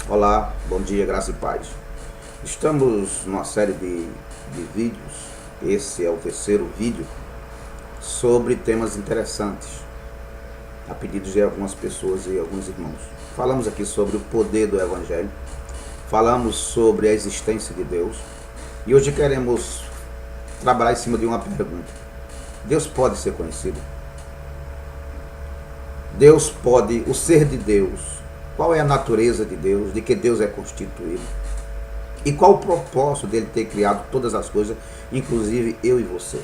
Olá, bom dia, graça e paz. Estamos numa série de vídeos, esse é o terceiro vídeo, sobre temas interessantes, a pedido de algumas pessoas e alguns irmãos. Falamos aqui sobre o poder do Evangelho, falamos sobre a existência de Deus, e hoje queremos trabalhar em cima de uma pergunta. Deus pode ser conhecido? Deus pode, o ser de Deus, qual é a natureza de Deus, de que Deus é constituído? E qual o propósito dele ter criado todas as coisas, inclusive eu e você?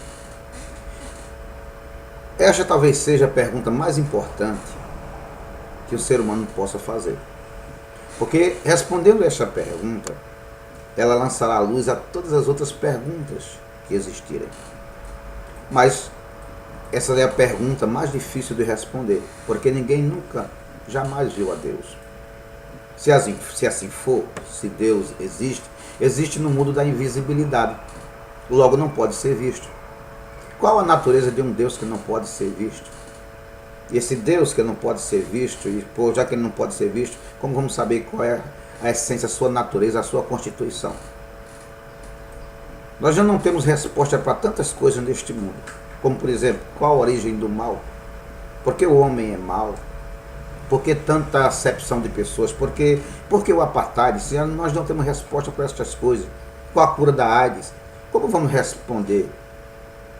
Esta talvez seja a pergunta mais importante que o ser humano possa fazer. Porque respondendo esta pergunta, ela lançará a luz a todas as outras perguntas que existirem. Mas essa é a pergunta mais difícil de responder, porque ninguém nunca, jamais viu a Deus. Se assim for, se Deus existe no mundo da invisibilidade, logo não pode ser visto. Qual a natureza de um Deus que não pode ser visto? E esse Deus que não pode ser visto, e já que ele não pode ser visto, como vamos saber qual é a essência, a sua natureza, a sua constituição? Nós já não temos resposta para tantas coisas neste mundo, como por exemplo, qual a origem do mal? Por que o homem é mau? Por que tanta acepção de pessoas? Por que o apartheid? Se nós não temos resposta para estas coisas, qual a cura da AIDS? Como vamos responder?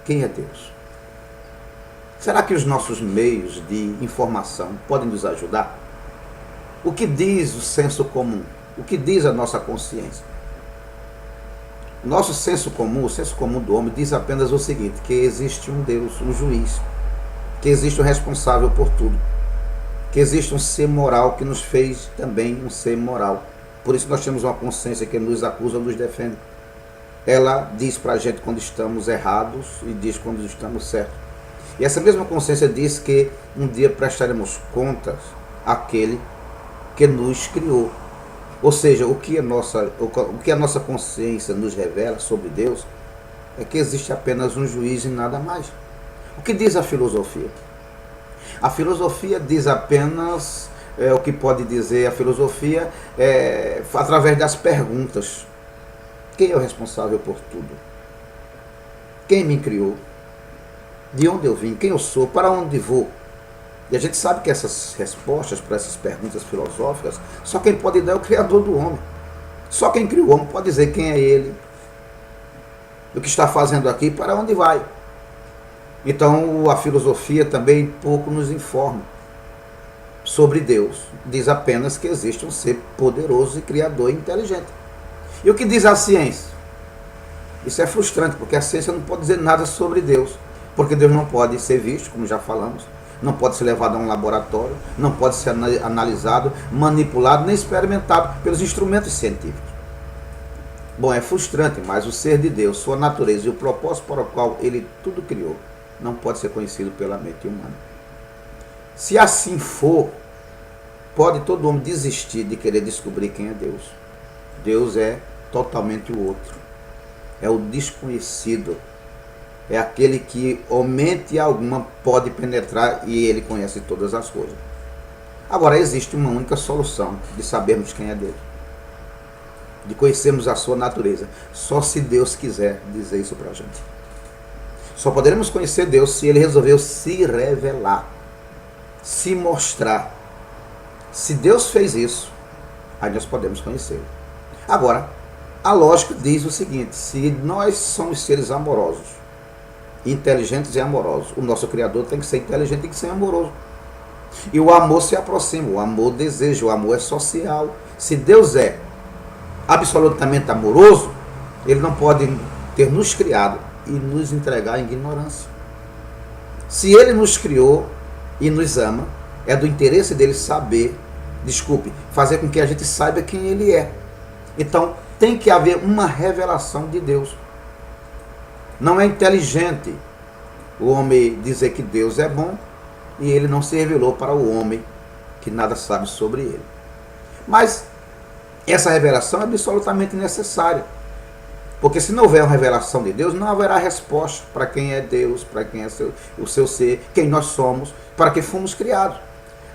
Quem é Deus? Será que os nossos meios de informação podem nos ajudar? O que diz o senso comum? O que diz a nossa consciência? O nosso senso comum, o senso comum do homem, diz apenas o seguinte: que existe um Deus, um juiz, que existe um responsável por tudo, que existe um ser moral que nos fez também um ser moral. Por isso nós temos uma consciência que nos acusa ou nos defende. Ela diz para a gente quando estamos errados e diz quando estamos certos. E essa mesma consciência diz que um dia prestaremos contas àquele que nos criou. Ou seja, o que a nossa consciência nos revela sobre Deus é que existe apenas um juiz e nada mais. O que diz a filosofia? A filosofia diz apenas o que pode dizer a filosofia através das perguntas. Quem é o responsável por tudo? Quem me criou? De onde eu vim? Quem eu sou? Para onde vou? E a gente sabe que essas respostas para essas perguntas filosóficas, só quem pode dar é o Criador do homem. Só quem criou o homem pode dizer quem é ele, o que está fazendo aqui, para onde vai. Então a filosofia também pouco nos informa sobre Deus. Diz apenas que existe um ser poderoso e criador e inteligente. E o que diz a ciência? Isso é frustrante, porque a ciência não pode dizer nada sobre Deus, porque Deus não pode ser visto, como já falamos, não pode ser levado a um laboratório, não pode ser analisado, manipulado, nem experimentado pelos instrumentos científicos. Bom, é frustrante, mas o ser de Deus, sua natureza e o propósito para o qual ele tudo criou, não pode ser conhecido pela mente humana. Se assim for, pode todo homem desistir de querer descobrir quem é Deus. Deus é totalmente o outro. É o desconhecido. É aquele que, mente alguma, pode penetrar e ele conhece todas as coisas. Agora, existe uma única solução de sabermos quem é Deus, de conhecermos a sua natureza. Só se Deus quiser dizer isso para a gente. Só poderemos conhecer Deus se ele resolveu se revelar, se mostrar. Se Deus fez isso, aí nós podemos conhecê-lo. Agora, a lógica diz o seguinte: se nós somos seres amorosos, inteligentes e amorosos, o nosso Criador tem que ser inteligente e tem que ser amoroso. E o amor se aproxima, o amor deseja, o amor é social. Se Deus é absolutamente amoroso, ele não pode ter nos criado e nos entregar em ignorância. Se ele nos criou e nos ama, é do interesse dele fazer com que a gente saiba quem ele é. Então tem que haver uma revelação de Deus. Não é inteligente o homem dizer que Deus é bom e ele não se revelou para o homem que nada sabe sobre ele. Mas essa revelação é absolutamente necessária. Porque se não houver uma revelação de Deus, não haverá resposta para quem é Deus, para quem é o seu ser, quem nós somos, para que fomos criados.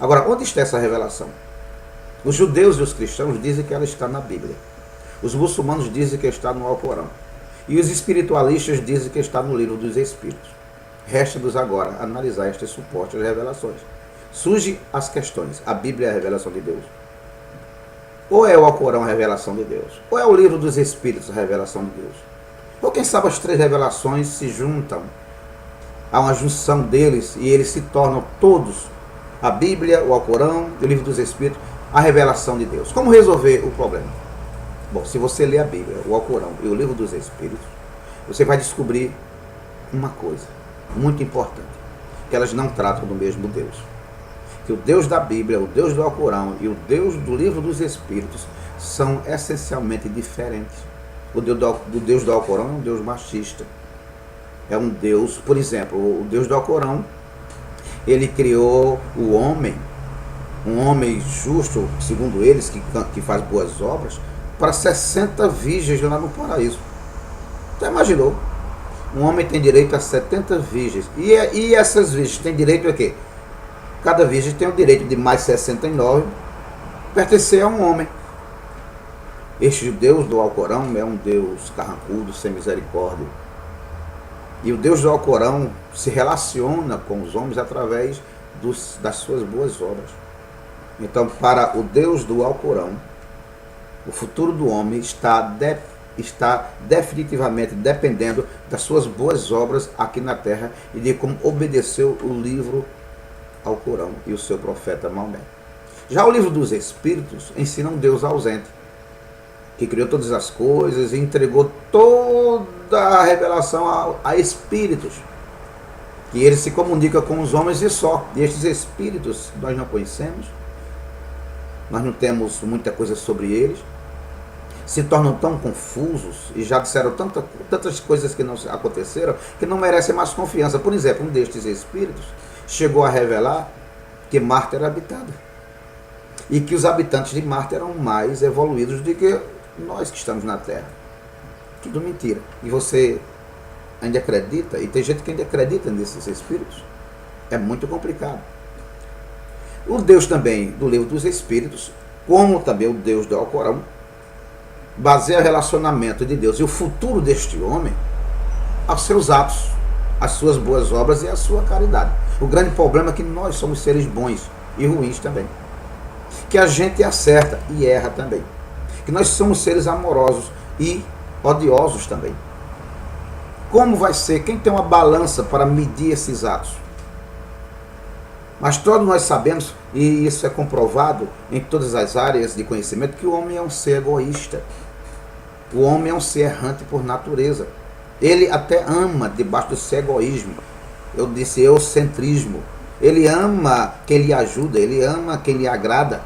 Agora, onde está essa revelação? Os judeus e os cristãos dizem que ela está na Bíblia. Os muçulmanos dizem que está no Alcorão. E os espiritualistas dizem que está no livro dos Espíritos. Resta-nos agora analisar estas supostas revelações. Surgem as questões. A Bíblia é a revelação de Deus? Ou é o Alcorão a revelação de Deus? Ou é o livro dos Espíritos a revelação de Deus? Ou quem sabe as três revelações se juntam, há uma junção deles e eles se tornam todos, a Bíblia, o Alcorão, o livro dos Espíritos, a revelação de Deus. Como resolver o problema? Bom, se você ler a Bíblia, o Alcorão e o livro dos Espíritos, você vai descobrir uma coisa muito importante, que elas não tratam do mesmo Deus. Que o Deus da Bíblia, o Deus do Alcorão e o Deus do livro dos Espíritos são essencialmente diferentes. O Deus do Alcorão é um Deus machista. É um Deus, por exemplo, o Deus do Alcorão, ele criou o homem, um homem justo, segundo eles, que faz boas obras, para 60 virgens lá no paraíso. Já imaginou? Um homem tem direito a 70 virgens. E essas virgens têm direito a quê? Cada virgem tem o direito de mais 69 pertencer a um homem. Este Deus do Alcorão é um Deus carrancudo, sem misericórdia. E o Deus do Alcorão se relaciona com os homens através das suas boas obras. Então, para o Deus do Alcorão, o futuro do homem está definitivamente dependendo das suas boas obras aqui na terra e de como obedeceu o livro Alcorão e o seu profeta Maomé. Já o livro dos Espíritos ensina um Deus ausente, que criou todas as coisas e entregou toda a revelação a espíritos, que ele se comunica com os homens e só. E estes espíritos nós não conhecemos, nós não temos muita coisa sobre eles, se tornam tão confusos e já disseram tantas coisas que não aconteceram, que não merecem mais confiança. Por exemplo, um destes espíritos chegou a revelar que Marte era habitada e que os habitantes de Marte eram mais evoluídos do que nós que estamos na Terra. Tudo mentira. E você ainda acredita, e tem gente que ainda acredita nesses espíritos. É muito complicado. O Deus também do livro dos Espíritos, como também o Deus do Alcorão, baseia o relacionamento de Deus e o futuro deste homem aos seus atos, às suas boas obras e à sua caridade. O grande problema é que nós somos seres bons e ruins também. Que a gente acerta e erra também. Que nós somos seres amorosos e odiosos também. Como vai ser? Quem tem uma balança para medir esses atos? Mas todos nós sabemos, e isso é comprovado em todas as áreas de conhecimento, que o homem é um ser egoísta. O homem é um ser errante por natureza. Ele até ama debaixo do seu egoísmo. Eu disse eocentrismo. Ele ama quem lhe ajuda, ele ama quem lhe agrada.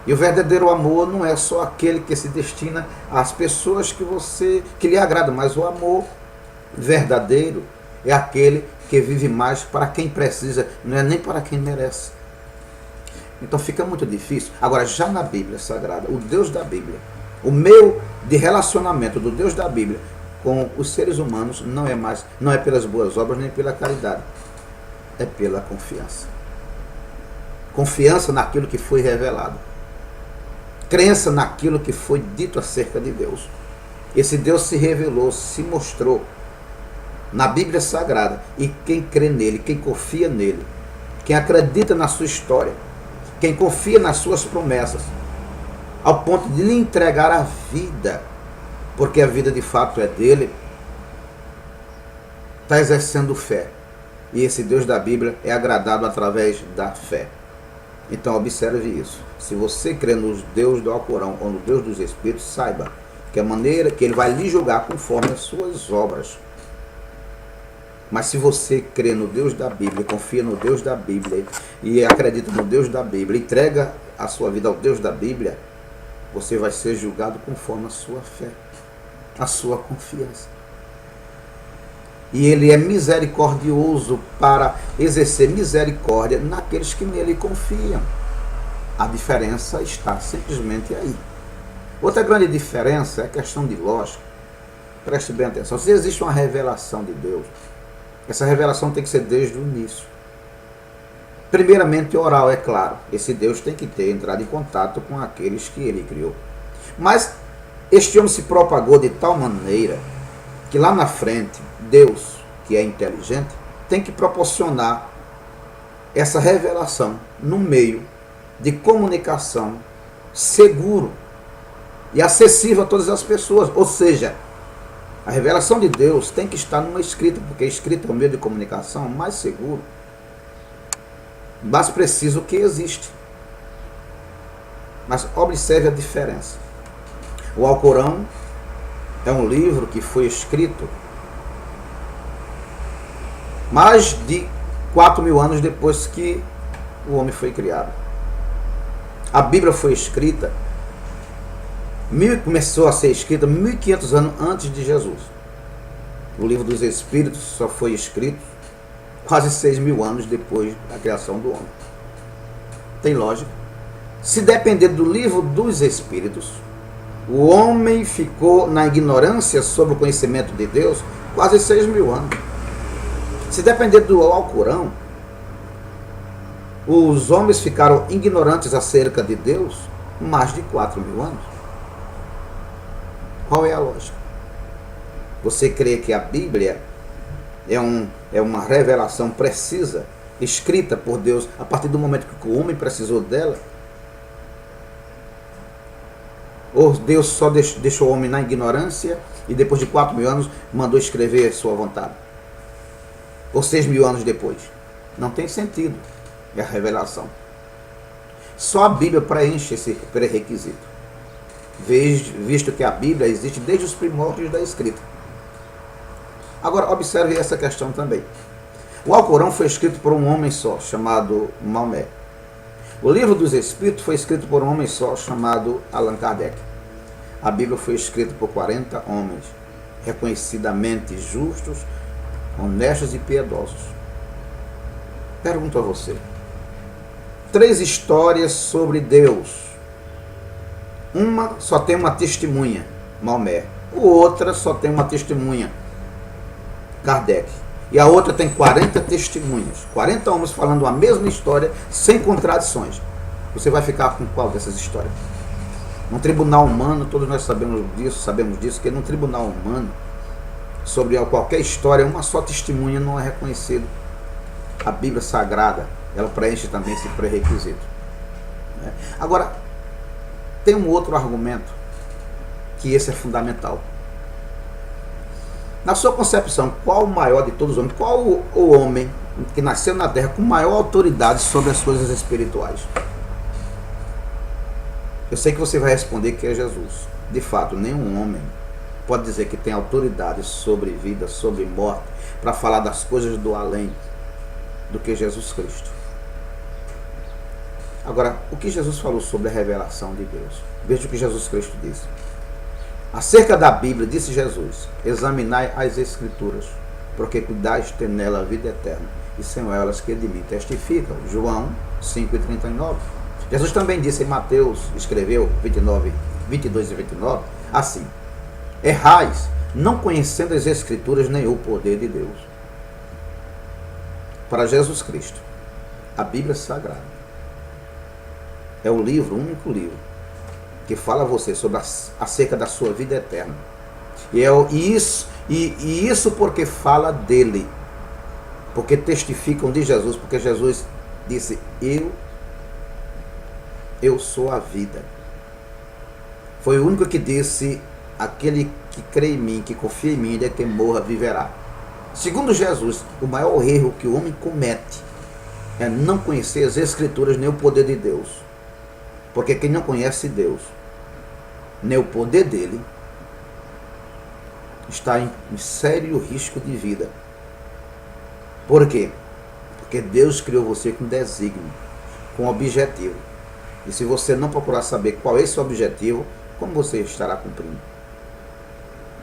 E o verdadeiro amor não é só aquele que se destina às pessoas que lhe agradam, mas o amor verdadeiro é aquele que vive mais para quem precisa, não é nem para quem merece. Então fica muito difícil. Agora, já na Bíblia Sagrada, o Deus da Bíblia, o meio de relacionamento do Deus da Bíblia com os seres humanos não é pelas boas obras nem pela caridade, é pela confiança. Confiança naquilo que foi revelado. Crença naquilo que foi dito acerca de Deus. Esse Deus se revelou, se mostrou na Bíblia Sagrada. E quem crê nele, quem confia nele, quem acredita na sua história, quem confia nas suas promessas, ao ponto de lhe entregar a vida, porque a vida de fato é dele, está exercendo fé. E esse Deus da Bíblia é agradado através da fé. Então observe isso. Se você crê no Deus do Alcorão ou no Deus dos Espíritos, saiba que a maneira que ele vai lhe julgar conforme as suas obras. Mas se você crê no Deus da Bíblia, confia no Deus da Bíblia e acredita no Deus da Bíblia, entrega a sua vida ao Deus da Bíblia, você vai ser julgado conforme a sua fé, a sua confiança. E ele é misericordioso para exercer misericórdia naqueles que nele confiam. A diferença está simplesmente aí. Outra grande diferença é a questão de lógica. Preste bem atenção. Se existe uma revelação de Deus, essa revelação tem que ser desde o início. Primeiramente oral, é claro. Esse Deus tem que ter entrado em contato com aqueles que ele criou. Mas este homem se propagou de tal maneira que lá na frente, Deus, que é inteligente, tem que proporcionar essa revelação no meio de comunicação seguro e acessível a todas as pessoas. Ou seja, a revelação de Deus tem que estar numa escrita, porque a escrita é o meio de comunicação mais seguro, mais preciso que existe. Mas observe a diferença. O Alcorão é um livro que foi escrito mais de 4.000 anos depois que o homem foi criado. A Bíblia foi escrita, começou a ser escrita 1.500 anos antes de Jesus. O livro dos Espíritos só foi escrito quase 6.000 anos depois da criação do homem. Tem lógica? Se depender do livro dos Espíritos, o homem ficou na ignorância sobre o conhecimento de Deus quase 6.000 anos. Se depender do Alcorão, os homens ficaram ignorantes acerca de Deus mais de 4.000 anos. Qual é a lógica? Você crê que a Bíblia é uma revelação precisa, escrita por Deus a partir do momento que o homem precisou dela? Ou Deus só deixou o homem na ignorância e depois de 4.000 anos mandou escrever sua vontade? Ou 6.000 anos depois? Não tem sentido. É a revelação. Só a Bíblia preenche esse pré-requisito, visto que a Bíblia existe desde os primórdios da escrita. Agora, observe essa questão também. O Alcorão foi escrito por um homem só, chamado Maomé. O livro dos Espíritos foi escrito por um homem só, chamado Allan Kardec. A Bíblia foi escrita por 40 homens, reconhecidamente justos, honestos e piedosos. Pergunto a você. 3 histórias sobre Deus. Uma só tem uma testemunha, Maomé. Outra só tem uma testemunha, Kardec. E a outra tem 40 testemunhas. 40 homens falando a mesma história, sem contradições. Você vai ficar com qual dessas histórias? Num tribunal humano, todos nós sabemos disso, que num tribunal humano, sobre qualquer história, uma só testemunha não é reconhecido. A Bíblia Sagrada, ela preenche também esse pré-requisito. Agora, tem um outro argumento, que esse é fundamental. Na sua concepção, qual o maior de todos os homens? Qual o homem que nasceu na Terra com maior autoridade sobre as coisas espirituais? Eu sei que você vai responder que é Jesus. De fato, nenhum homem pode dizer que tem autoridade sobre vida, sobre morte, para falar das coisas do além, do que Jesus Cristo. Agora, o que Jesus falou sobre a revelação de Deus? Veja o que Jesus Cristo disse. Acerca da Bíblia, disse Jesus: examinai as Escrituras, porque cuidais ter nela a vida eterna, e são elas que de mim testificam. João 5,39. Jesus também disse em Mateus, escreveu 22 e 29, assim: errais, não conhecendo as Escrituras nem o poder de Deus. Para Jesus Cristo, a Bíblia Sagrada é o livro, o único livro que fala a você sobre acerca da sua vida eterna. E isso porque fala dele, porque testificam de Jesus, porque Jesus disse: eu sou a vida. Foi o único que disse: aquele que crê em mim, que confia em mim, ainda que morra, viverá. Segundo Jesus, o maior erro que o homem comete é não conhecer as Escrituras nem o poder de Deus. Porque quem não conhece Deus, nem o poder dele, está em sério risco de vida. Por quê? Porque Deus criou você com desígnio, com objetivo. E se você não procurar saber qual é esse objetivo, como você estará cumprindo?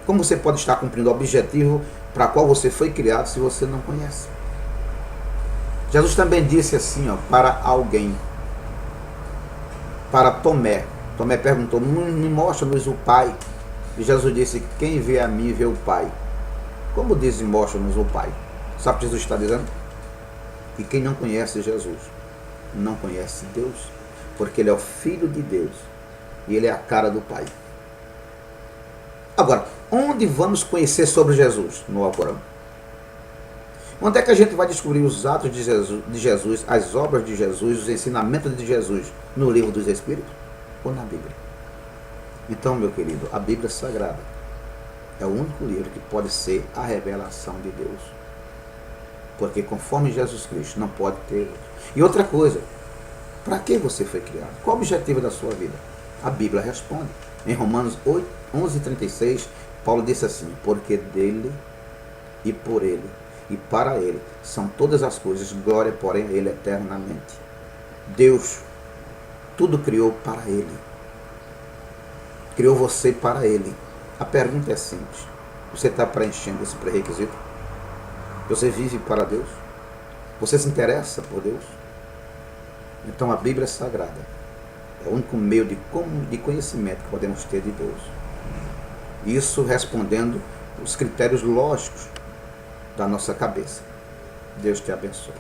Como você pode estar cumprindo o objetivo para qual você foi criado se você não conhece? Jesus também disse assim, para alguém, para Tomé. Tomé perguntou: me mostra-nos o Pai. E Jesus disse: quem vê a mim vê o Pai. Como diz mostra-nos o Pai? Sabe o que Jesus está dizendo? Que quem não conhece Jesus não conhece Deus, porque ele é o Filho de Deus e ele é a cara do Pai. Agora, onde vamos conhecer sobre Jesus? No Alcorão. Onde é que a gente vai descobrir os atos de Jesus, as obras de Jesus, os ensinamentos de Jesus? No livro dos Espíritos ou na Bíblia? Então, meu querido, a Bíblia Sagrada é o único livro que pode ser a revelação de Deus. Porque conforme Jesus Cristo não pode ter outro. E outra coisa, para que você foi criado? Qual o objetivo da sua vida? A Bíblia responde. Em Romanos 11:36, Paulo disse assim: porque dele e por ele e para ele são todas as coisas, glória, porém, a ele eternamente. Deus tudo criou para ele. Criou você para ele. A pergunta é simples. Você está preenchendo esse pré-requisito? Você vive para Deus? Você se interessa por Deus? Então a Bíblia Sagrada é o único meio de conhecimento que podemos ter de Deus. Isso respondendo os critérios lógicos da nossa cabeça. Deus te abençoe.